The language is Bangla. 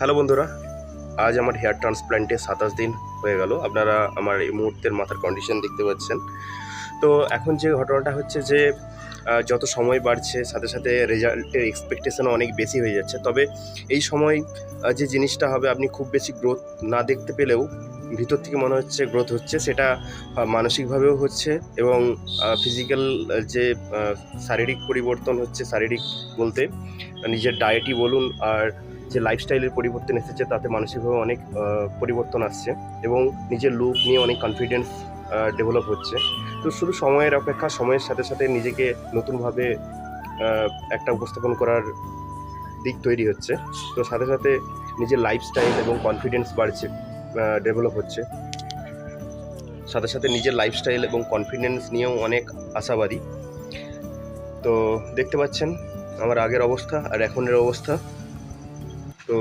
হ্যালো বন্ধুরা, আজ আমার হেয়ার ট্রান্সপ্ল্যান্টে 27 দিন হয়ে গেল। আপনারা আমার এই মুহূর্তের মাথার কন্ডিশন দেখতে পাচ্ছেন। তো এখন যে ঘটনাটা হচ্ছে যে যত সময় বাড়ছে সাথে সাথে রেজাল্টের এক্সপেকটেশনও অনেক বেশি হয়ে যাচ্ছে। তবে এই সময় যে জিনিসটা হবে, আপনি খুব বেশি গ্রোথ না দেখতে পেলেও ভিতর থেকে মনে হচ্ছে গ্রোথ হচ্ছে, সেটা মানসিকভাবেও হচ্ছে এবং ফিজিক্যাল যে শারীরিক পরিবর্তন হচ্ছে, শারীরিক বলতে নিজের ডায়েটই বলুন আর যে লাইফস্টাইলের পরিবর্তন এসেছে, তাতে মানসিকভাবে অনেক পরিবর্তন আসছে এবং নিজের লুক নিয়ে অনেক কনফিডেন্স ডেভেলপ হচ্ছে। তো শুধু সময়ের অপেক্ষা, সময়ের সাথে সাথে নিজেকে নতুনভাবে একটা উপস্থাপন করার দিক তৈরি হচ্ছে। তো সাথে সাথে নিজের লাইফস্টাইল এবং কনফিডেন্স বাড়ছে, ডেভেলপ হচ্ছে। সাথে সাথে নিজের লাইফস্টাইল এবং কনফিডেন্স নিয়েও অনেক আশাবাদী। তো দেখতে পাচ্ছেন আমার আগের অবস্থা আর এখনের অবস্থা। তো